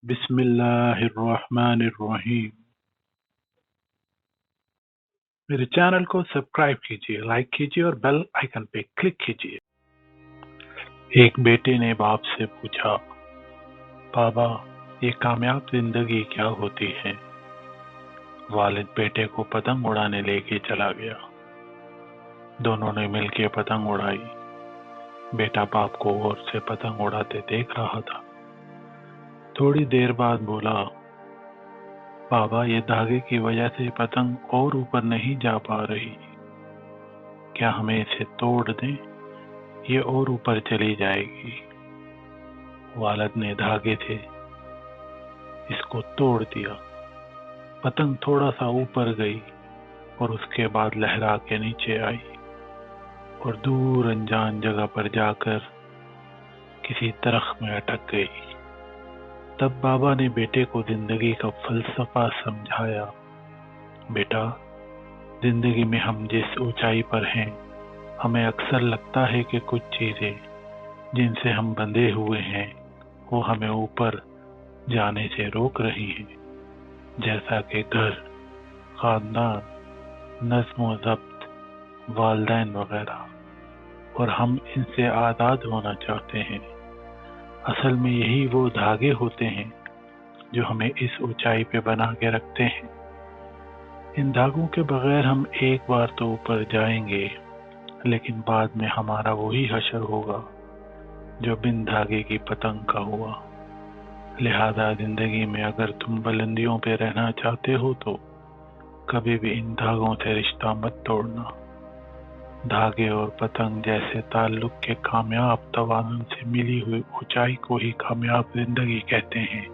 بسم اللہ الرحمن الرحیم۔ میرے چینل کو سبسکرائب کیجیے، لائک کیجیے اور بیل آئیکن پہ کلک کیجیے۔ ایک بیٹے نے باپ سے پوچھا، بابا یہ کامیاب زندگی کیا ہوتی ہے؟ والد بیٹے کو پتنگ اڑانے لے کے چلا گیا۔ دونوں نے مل کے پتنگ اڑائی۔ بیٹا باپ کو غور سے پتنگ اڑاتے دیکھ رہا تھا۔ تھوڑی دیر بعد بولا، بابا یہ دھاگے کی وجہ سے پتنگ اور اوپر نہیں جا پا رہی، کیا ہمیں اسے توڑ دیں؟ یہ اور اوپر چلی جائے گی۔ والد نے دھاگے تھے، اس کو توڑ دیا۔ پتنگ تھوڑا سا اوپر گئی اور اس کے بعد لہرا کے نیچے آئی اور دور انجان جگہ پر جا کر کسی درخت میں اٹک گئی۔ تب بابا نے بیٹے کو زندگی کا فلسفہ سمجھایا، بیٹا زندگی میں ہم جس اونچائی پر ہیں، ہمیں اکثر لگتا ہے کہ کچھ چیزیں جن سے ہم بندھے ہوئے ہیں وہ ہمیں اوپر جانے سے روک رہی ہیں، جیسا کہ گھر، خاندان، نظم و ضبط، والدین وغیرہ، اور ہم ان سے آزاد ہونا چاہتے ہیں۔ اصل میں یہی وہ دھاگے ہوتے ہیں جو ہمیں اس اونچائی پہ بنا کے رکھتے ہیں۔ ان دھاگوں کے بغیر ہم ایک بار تو اوپر جائیں گے، لیکن بعد میں ہمارا وہی حشر ہوگا جو بن دھاگے کی پتنگ کا ہوا۔ لہذا زندگی میں اگر تم بلندیوں پہ رہنا چاہتے ہو تو کبھی بھی ان دھاگوں سے رشتہ مت توڑنا۔ دھاگے اور پتنگ جیسے تعلق کے کامیاب توازن سے ملی ہوئی اونچائی کو ہی کامیاب زندگی کہتے ہیں۔